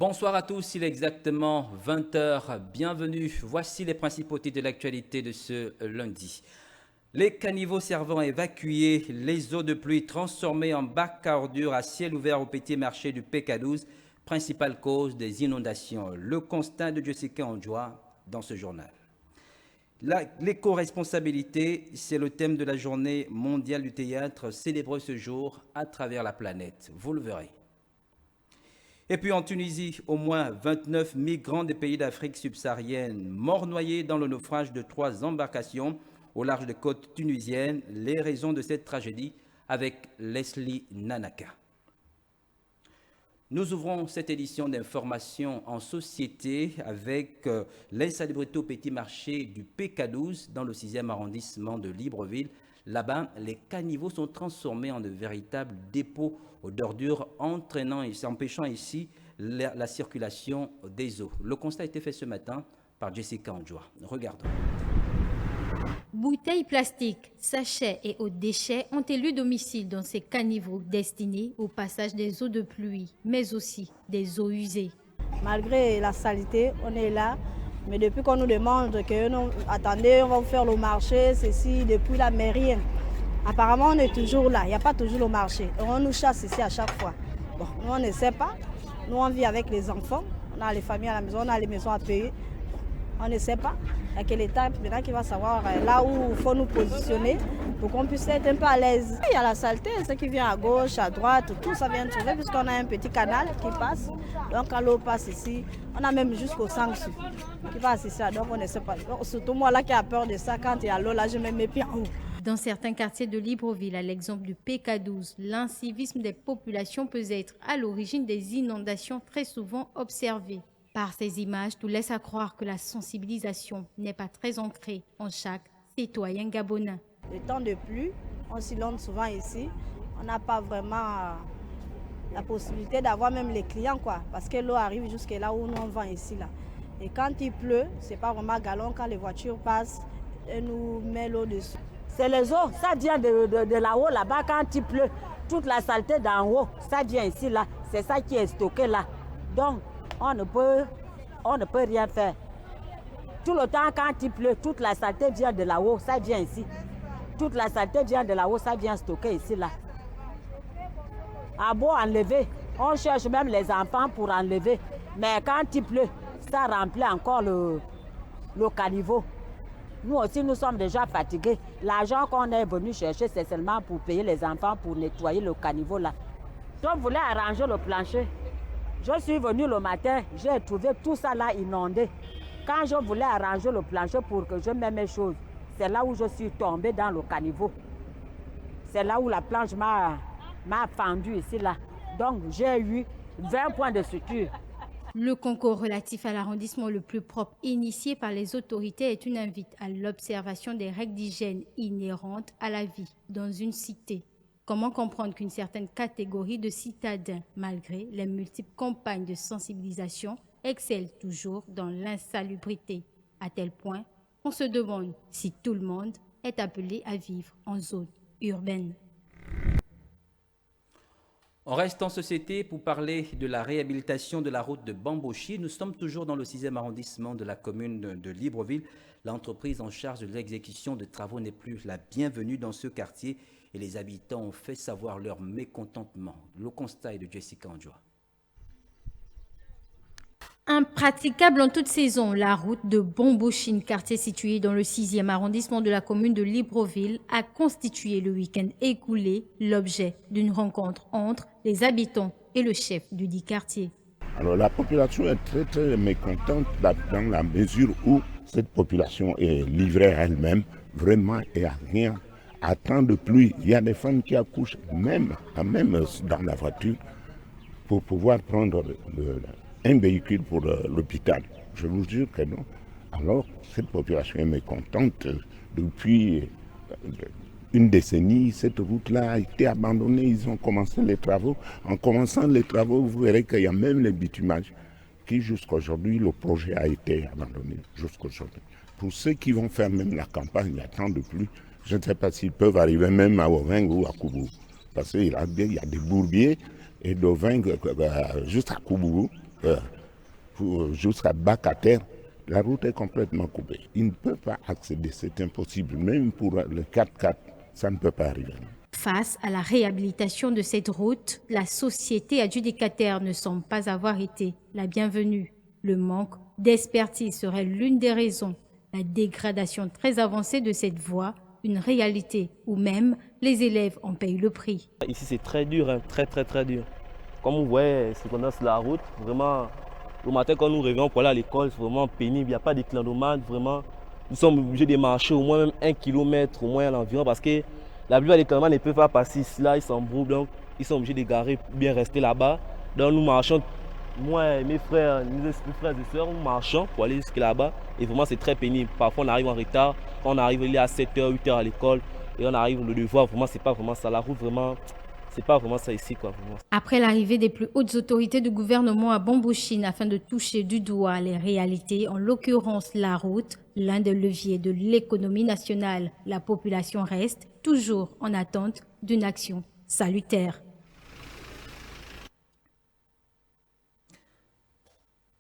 Bonsoir à tous, il est exactement 20 heures. Bienvenue, voici les principaux titres de l'actualité de ce lundi. Les caniveaux servant à évacuer les eaux de pluie transformées en bacs à ordures à ciel ouvert au petit marché du PK12, principale cause des inondations. Le constat de Jessica Andjoua dans ce journal. L'éco-responsabilité, c'est le thème de la journée mondiale du théâtre célébrée ce jour à travers la planète. Vous le verrez. Et puis en Tunisie, au moins 29 migrants des pays d'Afrique subsaharienne morts noyés dans le naufrage de 3 embarcations au large des côtes tunisiennes. Les raisons de cette tragédie avec Leslie Nanaka. Nous ouvrons cette édition d'information en société avec l'insalubrité au petit marché du PK12 dans le 6e arrondissement de Libreville. Là-bas, les caniveaux sont transformés en de véritables dépôts d'ordures, entraînant et empêchant ici la circulation des eaux. Le constat a été fait ce matin par Jessica Andjoua. Regardons. Bouteilles plastiques, sachets et autres déchets ont élu domicile dans ces caniveaux destinés au passage des eaux de pluie, mais aussi des eaux usées. Malgré la saleté, on est là. Mais depuis qu'on nous demande que nous, attendez, on va vous faire le marché, ceci, depuis là, mais rien. Apparemment, on est toujours là, il n'y a pas toujours le marché. Et on nous chasse ici à chaque fois. Bon, nous, on ne sait pas. Nous, on vit avec les enfants, on a les familles à la maison, on a les maisons à payer. On ne sait pas. Il y a quelle étape maintenant qui va savoir là où il faut nous positionner pour qu'on puisse être un peu à l'aise. Il y a la saleté, ce qui vient à gauche, à droite, tout ça vient trouver puisqu'on a un petit canal qui passe. Donc quand l'eau passe ici, on a même jusqu'au Sangsu qui passe ici. Donc on ne sait pas. Donc, surtout moi là qui a peur de ça, quand il y a l'eau là, je mets mes pieds en haut. Dans certains quartiers de Libreville, à l'exemple du PK12, l'incivisme des populations peut être à l'origine des inondations très souvent observées. Par ces images, tout laisse à croire que la sensibilisation n'est pas très ancrée en chaque citoyen gabonais. Le temps de pluie, on s'inonde souvent ici. On n'a pas vraiment la possibilité d'avoir même les clients, quoi, parce que l'eau arrive jusque là où nous on vend ici. Là. Et quand il pleut, c'est pas vraiment galon. Quand les voitures passent, et nous met l'eau dessus. C'est les eaux, ça vient de là-haut, là-bas, quand il pleut. Toute la saleté d'en haut, ça vient ici, là. C'est ça qui est stocké là. Donc, on ne peut rien faire. Tout le temps, quand il pleut, toute la saleté vient de là-haut, ça vient ici. Toute la saleté vient de là-haut, ça vient stocker ici, là. À beau enlever, on cherche même les enfants pour enlever. Mais quand il pleut, ça remplit encore le caniveau. Nous aussi, nous sommes déjà fatigués. L'argent qu'on est venu chercher, c'est seulement pour payer les enfants, pour nettoyer le caniveau, là. Je voulais arranger le plancher. Je suis venu le matin, j'ai trouvé tout ça là inondé. Quand je voulais arranger le plancher pour que je mette mes choses, c'est là où je suis tombée dans le caniveau. C'est là où la planche m'a fendu ici là. Donc j'ai eu 20 points de suture. Le concours relatif à l'arrondissement le plus propre initié par les autorités est une invite à l'observation des règles d'hygiène inhérentes à la vie dans une cité. Comment comprendre qu'une certaine catégorie de citadins, malgré les multiples campagnes de sensibilisation, excelle toujours dans l'insalubrité, à tel point qu'on se demande si tout le monde est appelé à vivre en zone urbaine. On reste en société pour parler de la réhabilitation de la route de Bambouchi. Nous sommes toujours dans le 6e arrondissement de la commune de Libreville. L'entreprise en charge de l'exécution de travaux n'est plus la bienvenue dans ce quartier et les habitants ont fait savoir leur mécontentement. Le constat est de Jessica Andjoua. Impraticable en toute saison, la route de Bambouchi, quartier situé dans le 6e arrondissement de la commune de Libreville, a constitué le week-end écoulé l'objet d'une rencontre entre les habitants et le chef du dit quartier. Alors la population est très très mécontente dans la mesure où cette population est livrée à elle-même, vraiment et à rien. À temps de pluie, il y a des femmes qui accouchent même dans la voiture pour pouvoir prendre un véhicule pour l'hôpital. Je vous jure que non. Alors, cette population est mécontente. Depuis une décennie, cette route-là a été abandonnée. Ils ont commencé les travaux. En commençant les travaux, vous verrez qu'il y a même les bitumages qui, jusqu'à aujourd'hui, le projet a été abandonné. Jusqu'à aujourd'hui. Pour ceux qui vont faire même la campagne, il y a tant de pluie. Je ne sais pas s'ils peuvent arriver même à Oving ou à Koubou. Parce qu'il y a des bourbiers et d'Oving juste à Koubou. jusqu'à Bakater, la route est complètement coupée. Ils ne peuvent pas accéder, c'est impossible. Même pour le 4x4, ça ne peut pas arriver. Face à la réhabilitation de cette route, la société adjudicataire ne semble pas avoir été la bienvenue. Le manque d'expertise serait l'une des raisons. La dégradation très avancée de cette voie, une réalité où même les élèves en payent le prix. Ici c'est très dur, hein, très dur. Comme vous voyez, c'est qu'on a sur la route, vraiment, le matin quand nous réveillons pour aller à l'école, c'est vraiment pénible, il n'y a pas de clandomane, vraiment. Nous sommes obligés de marcher au moins même 1 kilomètre au moins à l'environ parce que la plupart des clandomans ne peuvent pas passer ici, là, ils s'embrouillent, donc ils sont obligés de garer, bien rester là-bas. Donc nous marchons, moi et mes frères, mes frères et sœurs, nous marchons pour aller jusque là-bas et vraiment c'est très pénible. Parfois on arrive en retard, quand on arrive il est à 7h, 8h à l'école et on arrive le devoir, vraiment c'est pas vraiment ça, la route vraiment, c'est pas vraiment ça ici quoi. Vraiment. Après l'arrivée des plus hautes autorités du gouvernement à Bambouchine afin de toucher du doigt les réalités, en l'occurrence la route, l'un des leviers de l'économie nationale, la population reste toujours en attente d'une action salutaire.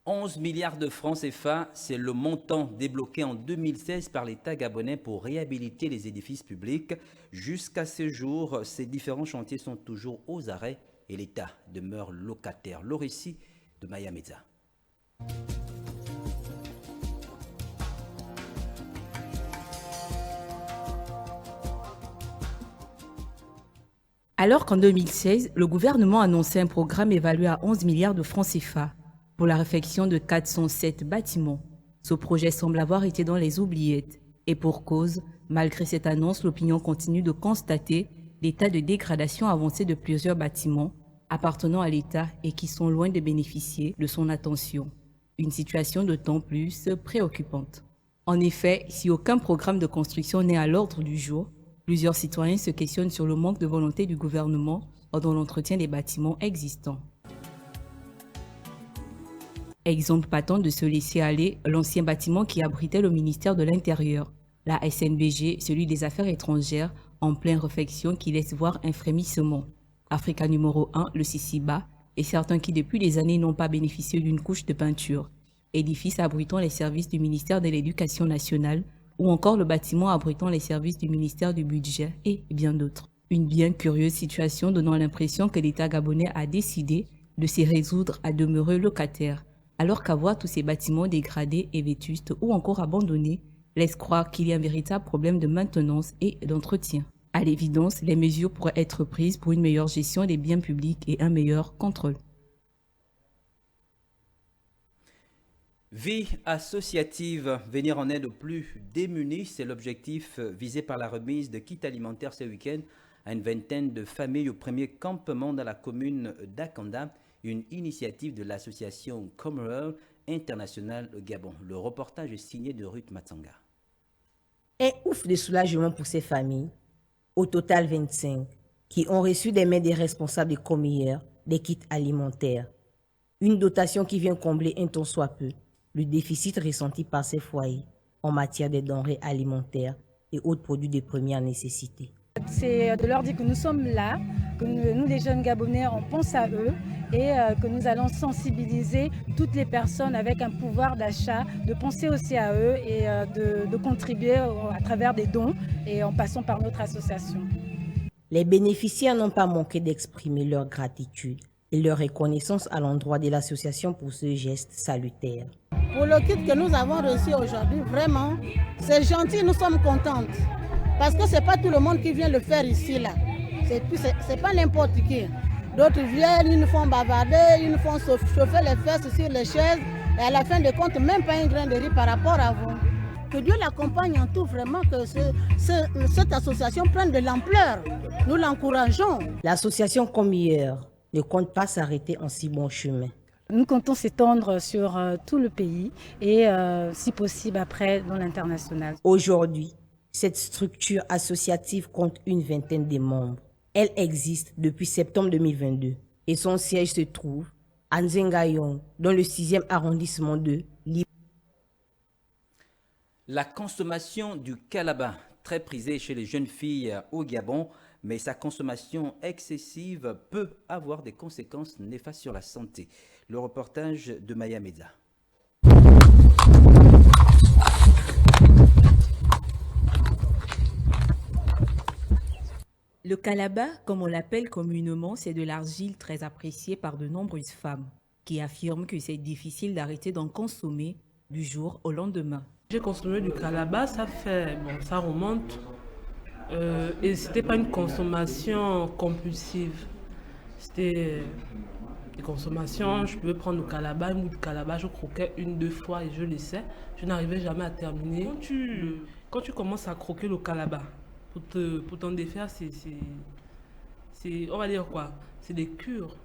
11 milliards de francs CFA, c'est le montant débloqué en 2016 par l'État gabonais pour réhabiliter les édifices publics. Jusqu'à ce jour, ces différents chantiers sont toujours aux arrêts et l'État demeure locataire. Le récit de Maya Meza. Alors qu'en 2016, le gouvernement annonçait un programme évalué à 11 milliards de francs CFA pour la réfection de 407 bâtiments, ce projet semble avoir été dans les oubliettes. Et pour cause, malgré cette annonce, l'opinion continue de constater l'état de dégradation avancé de plusieurs bâtiments appartenant à l'État et qui sont loin de bénéficier de son attention. Une situation d'autant plus préoccupante. En effet, si aucun programme de construction n'est à l'ordre du jour, plusieurs citoyens se questionnent sur le manque de volonté du gouvernement dans l'entretien des bâtiments existants. Exemple patent de ce laisser-aller, l'ancien bâtiment qui abritait le ministère de l'Intérieur, la SNBG, celui des Affaires étrangères, en pleine réfection qui laisse voir un frémissement. Africa numéro 1, le Sisiba, et certains qui depuis des années n'ont pas bénéficié d'une couche de peinture. Édifice abritant les services du ministère de l'Éducation nationale, ou encore le bâtiment abritant les services du ministère du Budget, et bien d'autres. Une bien curieuse situation donnant l'impression que l'État gabonais a décidé de s'y résoudre à demeurer locataire, alors qu'à voir tous ces bâtiments dégradés et vétustes ou encore abandonnés laisse croire qu'il y a un véritable problème de maintenance et d'entretien. À l'évidence, les mesures pourraient être prises pour une meilleure gestion des biens publics et un meilleur contrôle. Vie associative, venir en aide aux plus démunis, c'est l'objectif visé par la remise de kits alimentaires ce week-end à une vingtaine de familles au premier campement dans la commune d'Akanda, une initiative de l'association Commonwealth International au Gabon. Le reportage est signé de Ruth Matsanga. Un ouf de soulagement pour ces familles, au total 25, qui ont reçu des mains des responsables des commières des kits alimentaires. Une dotation qui vient combler un tant soit peu le déficit ressenti par ces foyers en matière de denrées alimentaires et autres produits de première nécessité. C'est de leur dire que nous sommes là, que nous les jeunes Gabonais, on pense à eux et que nous allons sensibiliser toutes les personnes avec un pouvoir d'achat, de penser aussi à eux et de contribuer à travers des dons et en passant par notre association. Les bénéficiaires n'ont pas manqué d'exprimer leur gratitude et leur reconnaissance à l'endroit de l'association pour ce geste salutaire. Pour le kit que nous avons reçu aujourd'hui, vraiment, c'est gentil, nous sommes contentes. Parce que ce n'est pas tout le monde qui vient le faire ici, là. C'est pas n'importe qui. D'autres viennent, ils nous font bavarder, ils nous font chauffer les fesses sur les chaises. Et à la fin de compte, même pas un grain de riz par rapport à vous. Que Dieu l'accompagne en tout, vraiment, que cette association prenne de l'ampleur. Nous l'encourageons. L'association Commières ne compte pas s'arrêter en si bon chemin. Nous comptons s'étendre sur tout le pays et, si possible, après dans l'international. Aujourd'hui, cette structure associative compte une vingtaine de membres. Elle existe depuis septembre 2022 et son siège se trouve à Nzengayong, dans le 6e arrondissement de Lima. La consommation du kalaba, très prisée chez les jeunes filles au Gabon, mais sa consommation excessive peut avoir des conséquences néfastes sur la santé. Le reportage de Maya Meza. Le kalaba, comme on l'appelle communément, c'est de l'argile très appréciée par de nombreuses femmes qui affirment que c'est difficile d'arrêter d'en consommer du jour au lendemain. J'ai consommé du kalaba, ça remonte. Et c'était pas une consommation compulsive. C'était une consommation, je pouvais prendre le kalaba, un bout de kalaba, je croquais 1-2 fois et je laissais. Je n'arrivais jamais à terminer. Quand tu commences à croquer le kalaba, pour t'en défaire, on va dire quoi, c'est des cures.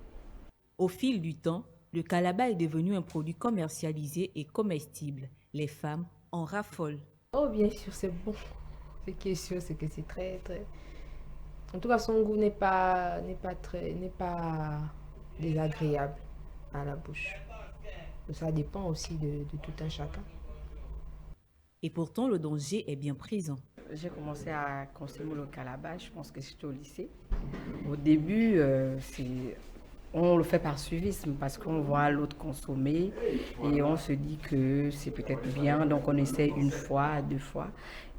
Au fil du temps, le kalaba est devenu un produit commercialisé et comestible. Les femmes en raffolent. Oh bien sûr, c'est bon. Ce qui est sûr, c'est que c'est très, très... En tout cas, son goût n'est pas désagréable à la bouche. Ça dépend aussi de tout un chacun. Et pourtant, le danger est bien présent. J'ai commencé à consommer le kalaba, je pense que j'étais au lycée. Au début, on le fait par suivisme parce qu'on voit l'autre consommer et on se dit que c'est peut-être bien, donc on essaie 1 fois, 2 fois.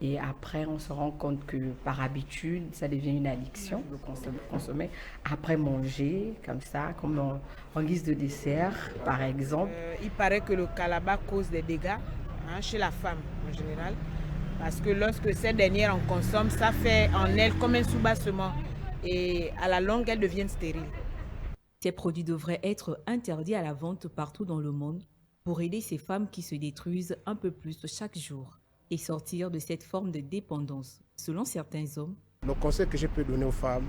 Et après, on se rend compte que par habitude, ça devient une addiction de consommer. Après manger, comme ça, comme en guise de dessert, par exemple. Il paraît que le kalaba cause des dégâts chez la femme en général. Parce que lorsque cette dernière en consomme, ça fait en elle comme un soubassement. Et à la longue, elles deviennent stériles. Ces produits devraient être interdits à la vente partout dans le monde pour aider ces femmes qui se détruisent un peu plus chaque jour et sortir de cette forme de dépendance. Selon certains hommes, le conseil que je peux donner aux femmes,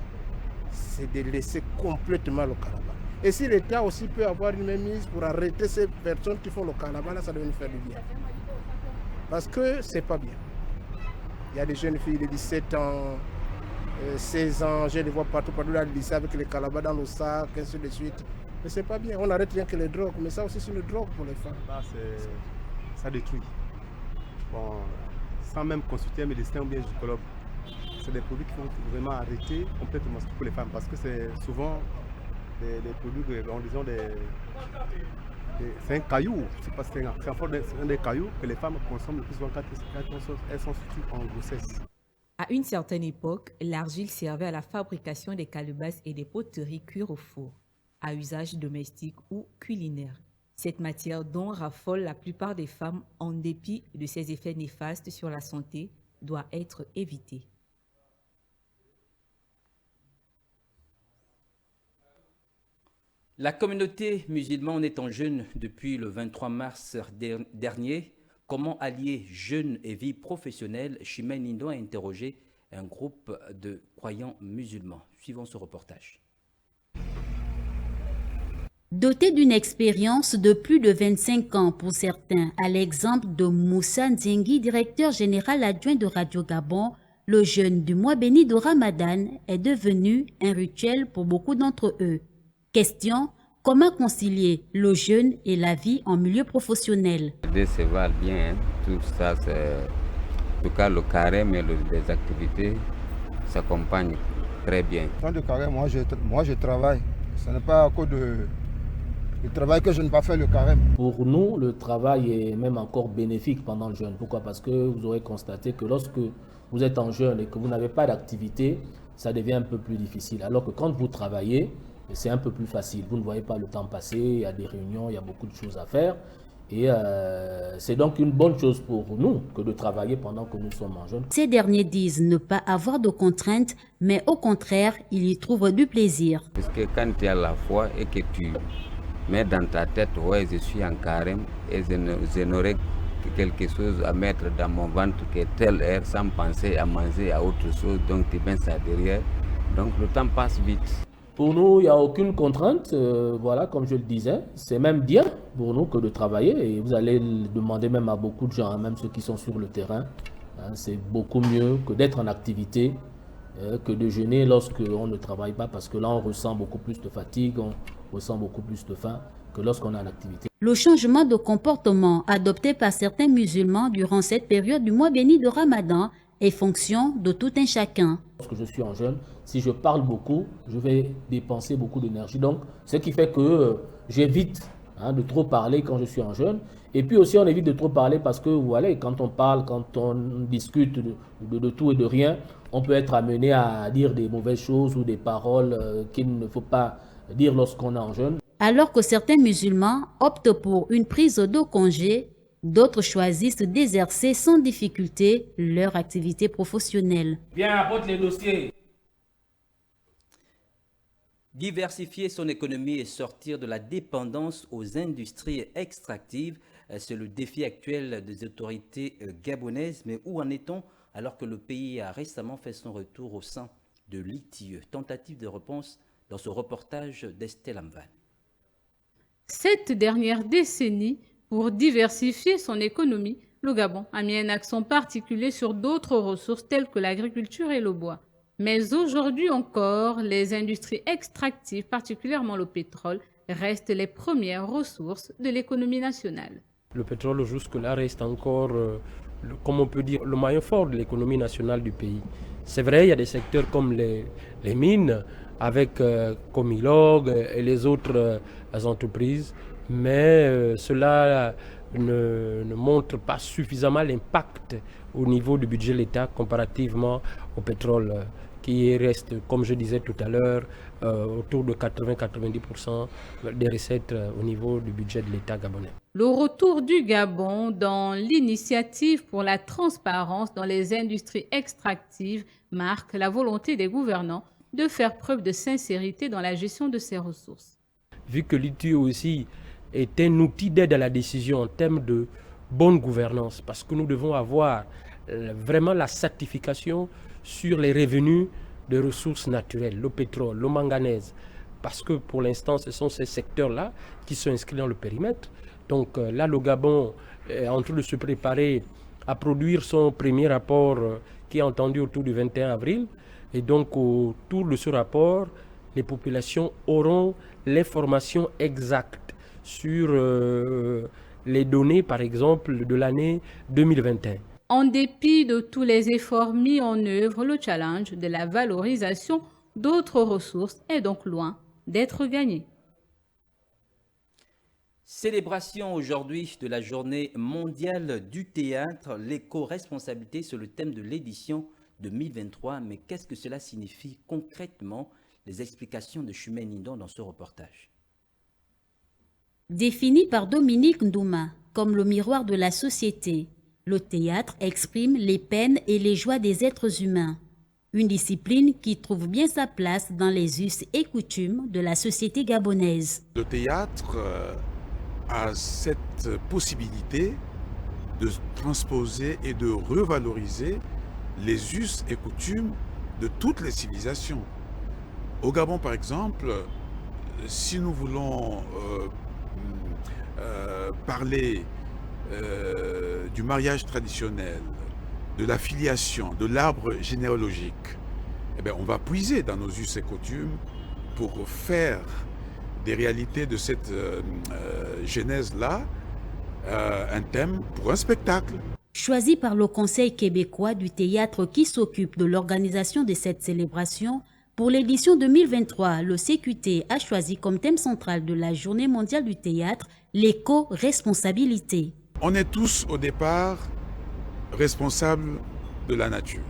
c'est de laisser complètement le kalaba. Et si l'État aussi peut avoir une mainmise pour arrêter ces personnes qui font le kalaba, là, ça doit nous faire du bien. Parce que c'est pas bien. Il y a des jeunes filles de 17 ans, 16 ans, je les vois partout dans le lycée avec les kalabas dans le sac, ainsi de suite. Mais c'est pas bien, on arrête rien que les drogues, mais ça aussi c'est une drogue pour les femmes. Ça détruit. Bon, sans même consulter un médecin ou bien un gynécologue. C'est des produits qui vont vraiment arrêter complètement pour les femmes parce que c'est souvent des produits, disons c'est un caillou, c'est en forme d'un des cailloux que les femmes consomment le plus souvent quand elles sont surtout en grossesse. À une certaine époque, l'argile servait à la fabrication des calebasses et des poteries cuire au four, à usage domestique ou culinaire. Cette matière dont raffolent la plupart des femmes en dépit de ses effets néfastes sur la santé doit être évitée. La communauté musulmane est en jeûne depuis le 23 mars dernier. Comment allier jeûne et vie professionnelle? Chimène Nindo a interrogé un groupe de croyants musulmans. Suivons ce reportage. Doté d'une expérience de plus de 25 ans pour certains, à l'exemple de Moussa Nzengi, directeur général adjoint de Radio Gabon, le jeûne du mois béni de Ramadan est devenu un rituel pour beaucoup d'entre eux. Question: comment concilier le jeûne et la vie en milieu professionnel? Se valent bien, tout ça, c'est en tout cas le carême et les activités s'accompagnent très bien. Dans le carême, moi je travaille. Ce n'est pas à cause de travail que je n'ai pas fait le carême. Pour nous, le travail est même encore bénéfique pendant le jeûne. Pourquoi? Parce que vous aurez constaté que lorsque vous êtes en jeûne et que vous n'avez pas d'activité, ça devient un peu plus difficile. Alors que quand vous travaillez, c'est un peu plus facile. Vous ne voyez pas le temps passer, il y a des réunions, il y a beaucoup de choses à faire. Et c'est donc une bonne chose pour nous que de travailler pendant que nous sommes en jeûne. Ces derniers disent ne pas avoir de contraintes, mais au contraire, ils y trouvent du plaisir. Parce que quand tu as la foi et que tu mets dans ta tête, ouais, je suis en carême et je n'aurai quelque chose à mettre dans mon ventre que telle heure sans penser à manger à autre chose, donc tu mets ça derrière. Donc le temps passe vite. Pour nous, il n'y a aucune contrainte, voilà, comme je le disais. C'est même bien pour nous que de travailler et vous allez le demander même à beaucoup de gens, même ceux qui sont sur le terrain. Hein, c'est beaucoup mieux que d'être en activité, que de jeûner lorsqu'on ne travaille pas parce que là, on ressent beaucoup plus de fatigue, on ressent beaucoup plus de faim que lorsqu'on est en activité. Le changement de comportement adopté par certains musulmans durant cette période du mois béni de Ramadan est fonction de tout un chacun. Lorsque je suis en jeûne, si je parle beaucoup, je vais dépenser beaucoup d'énergie. Donc, ce qui fait que j'évite hein, de trop parler quand je suis en jeûne. Et puis aussi, on évite de trop parler parce que, voilà, quand on parle, quand on discute de tout et de rien, on peut être amené à dire des mauvaises choses ou des paroles qu'il ne faut pas dire lorsqu'on est en jeûne. Alors que certains musulmans optent pour une prise de congé, d'autres choisissent d'exercer sans difficulté leur activité professionnelle. Bien, apporte les dossiers. Diversifier son économie et sortir de la dépendance aux industries extractives, c'est le défi actuel des autorités gabonaises. Mais où en est-on alors que le pays a récemment fait son retour au sein de l'ITIE? Tentative de réponse dans ce reportage d'Estelle Amvan. Cette dernière décennie, pour diversifier son économie, le Gabon a mis un accent particulier sur d'autres ressources telles que l'agriculture et le bois. Mais aujourd'hui encore, les industries extractives, particulièrement le pétrole, restent les premières ressources de l'économie nationale. Le pétrole jusque-là reste encore, comme on peut dire, le maillon fort de l'économie nationale du pays. C'est vrai, il y a des secteurs comme les mines, avec Comilog et les autres entreprises, mais cela ne montre pas suffisamment l'impact au niveau du budget de l'État comparativement au pétrole qui reste, comme je disais tout à l'heure, autour de 80-90% des recettes au niveau du budget de l'État gabonais. Le retour du Gabon dans l'initiative pour la transparence dans les industries extractives marque la volonté des gouvernants de faire preuve de sincérité dans la gestion de ces ressources. Vu que l'ITIE aussi est un outil d'aide à la décision en termes de bonne gouvernance, parce que nous devons avoir vraiment la certification sur les revenus de ressources naturelles, le pétrole, le manganèse, parce que pour l'instant, ce sont ces secteurs-là qui sont inscrits dans le périmètre. Donc là, le Gabon est en train de se préparer à produire son premier rapport qui est entendu autour du 21 avril. Et donc, autour de ce rapport, les populations auront l'information exacte sur les données, par exemple, de l'année 2021. En dépit de tous les efforts mis en œuvre, le challenge de la valorisation d'autres ressources est donc loin d'être gagné. Célébration aujourd'hui de la journée mondiale du théâtre, l'éco-responsabilité sur le thème de l'édition 2023. Mais qu'est-ce que cela signifie concrètement? Les explications de Chumé Nindon dans ce reportage. Défini par Dominique Ndouma comme le miroir de la société, le théâtre exprime les peines et les joies des êtres humains. Une discipline qui trouve bien sa place dans les us et coutumes de la société gabonaise. Le théâtre a cette possibilité de transposer et de revaloriser les us et coutumes de toutes les civilisations. Au Gabon, par exemple, si nous voulons parler du mariage traditionnel, de la filiation, de l'arbre généalogique, eh bien, on va puiser dans nos us et coutumes pour faire des réalités de cette genèse-là un thème pour un spectacle. Choisi par le Conseil québécois du théâtre qui s'occupe de l'organisation de cette célébration, pour l'édition 2023, le CQT a choisi comme thème central de la Journée mondiale du théâtre l'éco-responsabilité. On est tous au départ responsables de la nature.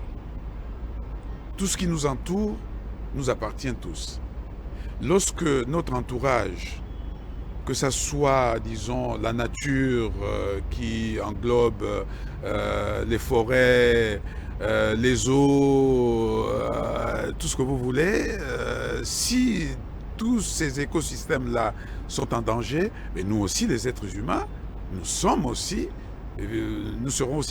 Tout ce qui nous entoure nous appartient tous. Lorsque notre entourage, que ce soit, disons, la nature qui englobe les forêts, les eaux, tout ce que vous voulez, si tous ces écosystèmes-là sont en danger, mais nous aussi, les êtres humains, nous serons aussi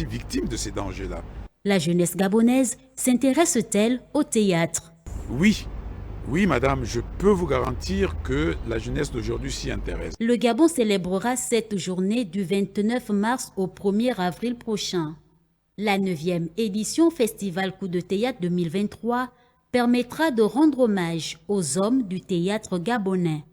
victimes de ces dangers-là. La jeunesse gabonaise s'intéresse-t-elle au théâtre? Oui, madame, je peux vous garantir que la jeunesse d'aujourd'hui s'y intéresse. Le Gabon célébrera cette journée du 29 mars au 1er avril prochain. La 9e édition Festival Coup de Théâtre 2023 permettra de rendre hommage aux hommes du théâtre gabonais.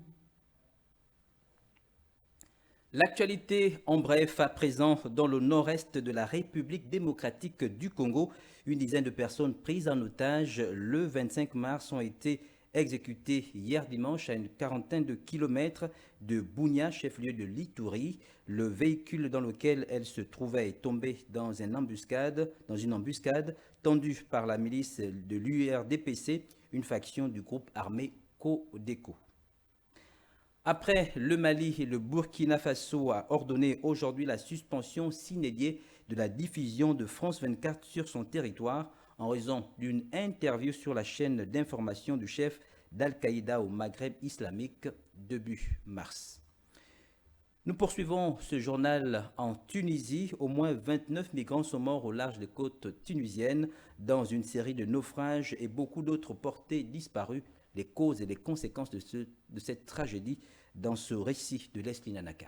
L'actualité en bref, à présent dans le nord-est de la République démocratique du Congo. Une dizaine de personnes prises en otage le 25 mars ont été exécutée hier dimanche à une quarantaine de kilomètres de Bounia, chef-lieu de l'Ituri. Le véhicule dans lequel elle se trouvait est tombé dans une embuscade tendue par la milice de l'URDPC, une faction du groupe armé Codeco. Après le Mali, le Burkina Faso a ordonné aujourd'hui la suspension sine die de la diffusion de France 24 sur son territoire en raison d'une interview sur la chaîne d'information du chef d'Al-Qaïda au Maghreb islamique début mars. Nous poursuivons ce journal en Tunisie. Au moins 29 migrants sont morts au large des côtes tunisiennes dans une série de naufrages et beaucoup d'autres portés disparus. Les causes et les conséquences de cette tragédie dans ce récit de Leslie Nanaka.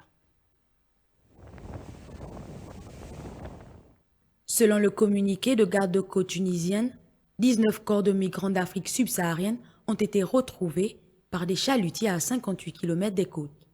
Selon le communiqué de garde-côtes tunisienne, 19 corps de migrants d'Afrique subsaharienne ont été retrouvés par des chalutiers à 58 km des côtes.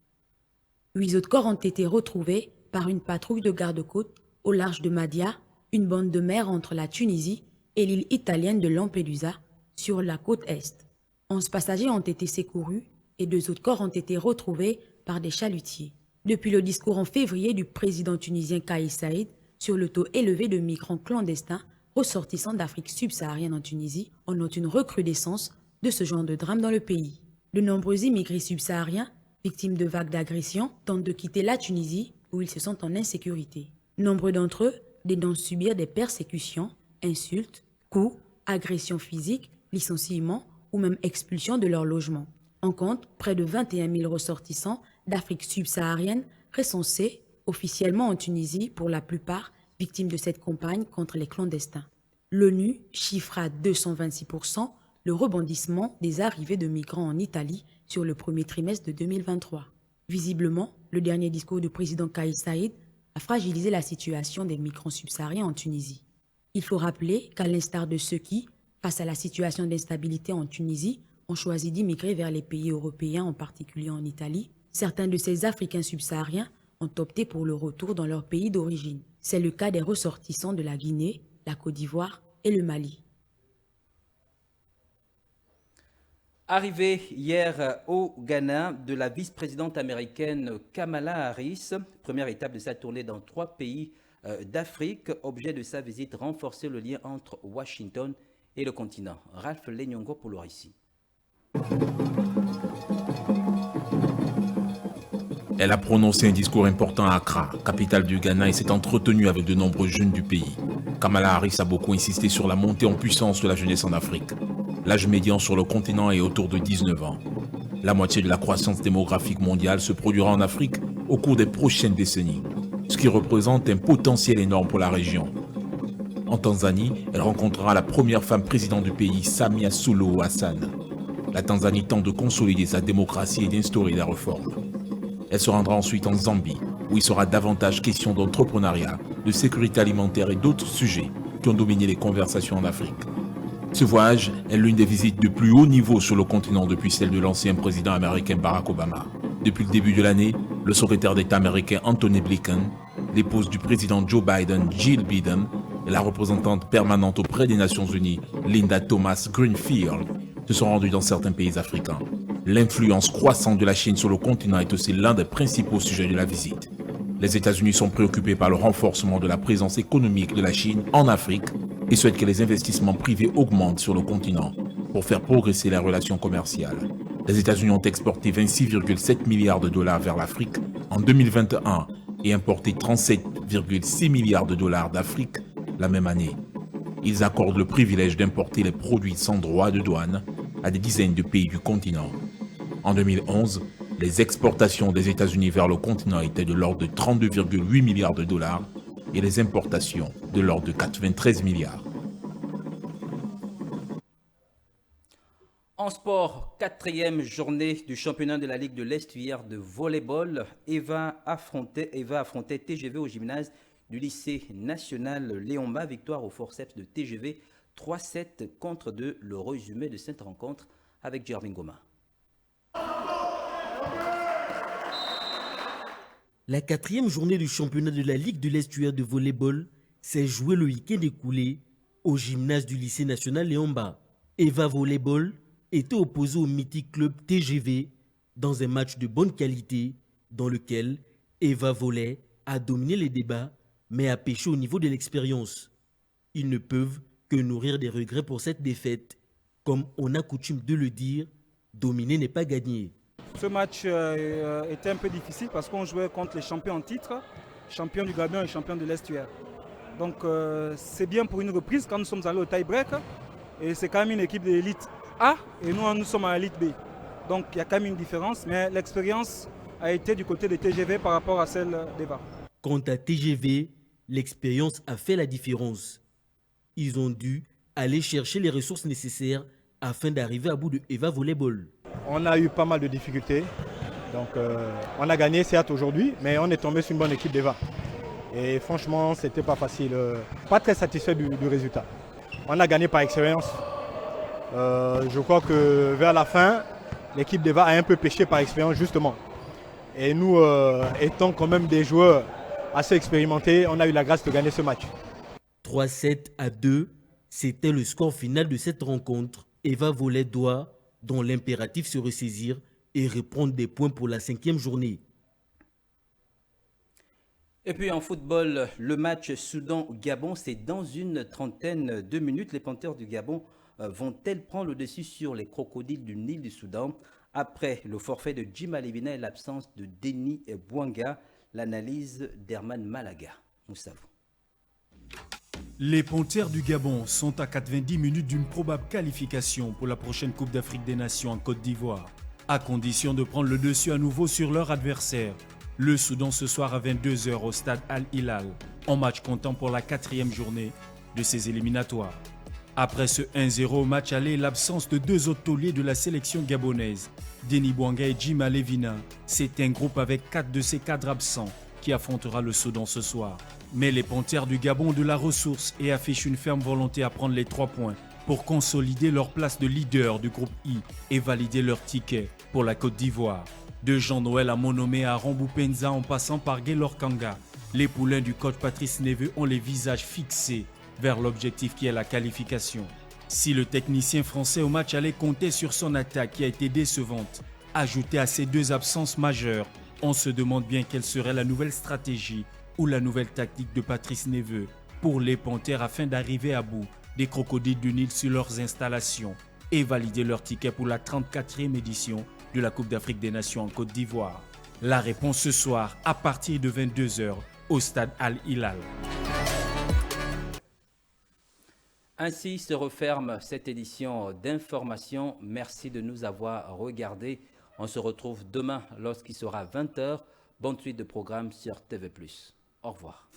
8 autres corps ont été retrouvés par une patrouille de garde-côtes au large de Madia, une bande de mer entre la Tunisie et l'île italienne de Lampedusa, sur la côte est. 11 passagers ont été secourus et 2 autres corps ont été retrouvés par des chalutiers. Depuis le discours en février du président tunisien Kais Saïed sur le taux élevé de migrants clandestins ressortissants d'Afrique subsaharienne en Tunisie, on note une recrudescence de ce genre de drame dans le pays. De nombreux immigrés subsahariens, victimes de vagues d'agressions, tentent de quitter la Tunisie où ils se sentent en insécurité. Nombreux d'entre eux dénoncent subir des persécutions, insultes, coups, agressions physiques, licenciements ou même expulsion de leur logement. On compte près de 21 000 ressortissants d'Afrique subsaharienne recensés officiellement en Tunisie, pour la plupart victimes de cette campagne contre les clandestins. L'ONU chiffre à 226% le rebondissement des arrivées de migrants en Italie sur le premier trimestre de 2023. Visiblement, le dernier discours du président Kais Saïed a fragilisé la situation des migrants subsahariens en Tunisie. Il faut rappeler qu'à l'instar de ceux qui, face à la situation d'instabilité en Tunisie, ont choisi d'immigrer vers les pays européens, en particulier en Italie, certains de ces Africains subsahariens ont opté pour le retour dans leur pays d'origine. C'est le cas des ressortissants de la Guinée, la Côte d'Ivoire et le Mali. Arrivée hier au Ghana de la vice-présidente américaine Kamala Harris, première étape de sa tournée dans 3 pays d'Afrique, objet de sa visite renforcer le lien entre Washington et le continent. Ralph Lenyongo pour le récit. Elle a prononcé un discours important à Accra, capitale du Ghana, et s'est entretenue avec de nombreux jeunes du pays. Kamala Harris a beaucoup insisté sur la montée en puissance de la jeunesse en Afrique. L'âge médian sur le continent est autour de 19 ans. La moitié de la croissance démographique mondiale se produira en Afrique au cours des prochaines décennies, ce qui représente un potentiel énorme pour la région. En Tanzanie, elle rencontrera la première femme présidente du pays, Samia Suluhu Hassan. La Tanzanie tente de consolider sa démocratie et d'instaurer des réformes. Elle se rendra ensuite en Zambie, où il sera davantage question d'entrepreneuriat, de sécurité alimentaire et d'autres sujets qui ont dominé les conversations en Afrique. Ce voyage est l'une des visites de plus haut niveau sur le continent depuis celle de l'ancien président américain Barack Obama. Depuis le début de l'année, le secrétaire d'État américain Anthony Blinken, l'épouse du président Joe Biden, Jill Biden, et la représentante permanente auprès des Nations Unies, Linda Thomas-Greenfield, se sont rendus dans certains pays africains. L'influence croissante de la Chine sur le continent est aussi l'un des principaux sujets de la visite. Les États-Unis sont préoccupés par le renforcement de la présence économique de la Chine en Afrique et souhaitent que les investissements privés augmentent sur le continent pour faire progresser les relations commerciales. Les États-Unis ont exporté 26,7 milliards de dollars vers l'Afrique en 2021 et importé 37,6 milliards de dollars d'Afrique la même année. Ils accordent le privilège d'importer les produits sans droit de douane à des dizaines de pays du continent. En 2011, les exportations des États-Unis vers le continent étaient de l'ordre de 32,8 milliards de dollars et les importations de l'ordre de 93 milliards. En sport, 4e journée du championnat de la Ligue de l'Est hier de volleyball. Eva affrontait TGV au gymnase du lycée national Léomba. Victoire au forceps de TGV 3-7 contre 2. Le résumé de cette rencontre avec Jervin Goma. La 4e journée du championnat de la Ligue de l'Est de volleyball s'est jouée le week-end écoulé au gymnase du lycée national Léomba. Eva Volleyball était opposé au mythique club TGV dans un match de bonne qualité dans lequel Eva Volley a dominé les débats mais a péché au niveau de l'expérience. Ils ne peuvent que nourrir des regrets pour cette défaite. Comme on a coutume de le dire, dominer n'est pas gagner. Ce match était un peu difficile parce qu'on jouait contre les champions en titre, champions du Gabon et champions de l'estuaire. Donc c'est bien pour une reprise quand nous sommes allés au tie-break. Et c'est quand même une équipe de l'élite A et nous sommes à l'élite B. Donc il y a quand même une différence, mais l'expérience a été du côté des TGV par rapport à celle d'Eva. Quant à TGV, l'expérience a fait la différence. Ils ont dû aller chercher les ressources nécessaires afin d'arriver à bout de Eva Volleyball. On a eu pas mal de difficultés. Donc on a gagné certes aujourd'hui, mais on est tombé sur une bonne équipe d'Eva. Et franchement, c'était pas facile. Pas très satisfait du résultat. On a gagné par expérience. Je crois que vers la fin, l'équipe d'Eva a un peu pêché par expérience justement. Et nous, étant quand même des joueurs assez expérimentés, on a eu la grâce de gagner ce match. 3-7-2, c'était le score final de cette rencontre. Eva Volley doit, dans l'impératif, se ressaisir et reprendre des points pour la 5e journée. Et puis en football, le match Soudan-Gabon, c'est dans une trentaine de minutes. Les Panthères du Gabon vont-elles prendre le dessus sur les crocodiles du Nil du Soudan après le forfait de Jim Alevina et l'absence de Denis Bouanga? L'analyse d'Herman Malaga. Moussavou. Les Panthères du Gabon sont à 90 minutes d'une probable qualification pour la prochaine Coupe d'Afrique des Nations en Côte d'Ivoire, à condition de prendre le dessus à nouveau sur leur adversaire, le Soudan, ce soir à 22 h au stade Al-Hilal, en match comptant pour la 4e journée de ces éliminatoires. Après ce 1-0 au match aller, l'absence de deux autres tauliers de la sélection gabonaise, Denis Bouanga et Jim Alevina, c'est un groupe avec 4 de ces cadres absents qui affrontera le Soudan ce soir. Mais les Panthères du Gabon ont de la ressource et affichent une ferme volonté à prendre les 3 points pour consolider leur place de leader du groupe I et valider leur ticket pour la Côte d'Ivoire. De Jean-Noël à Monomé à Ramboupenza en passant par Gaylor Kanga, les poulains du coach Patrice Neveu ont les visages fixés vers l'objectif qui est la qualification. Si le technicien français au match allait compter sur son attaque qui a été décevante, ajouté à ces 2 absences majeures, on se demande bien quelle serait la nouvelle stratégie ou la nouvelle tactique de Patrice Neveu pour les Panthères afin d'arriver à bout des crocodiles du Nil sur leurs installations et valider leur ticket pour la 34e édition de la Coupe d'Afrique des Nations en Côte d'Ivoire. La réponse ce soir à partir de 22 h au stade Al-Hilal. Ainsi se referme cette édition d'information. Merci de nous avoir regardés. On se retrouve demain lorsqu'il sera 20 h. Bonne suite de programme sur TV+. Au revoir.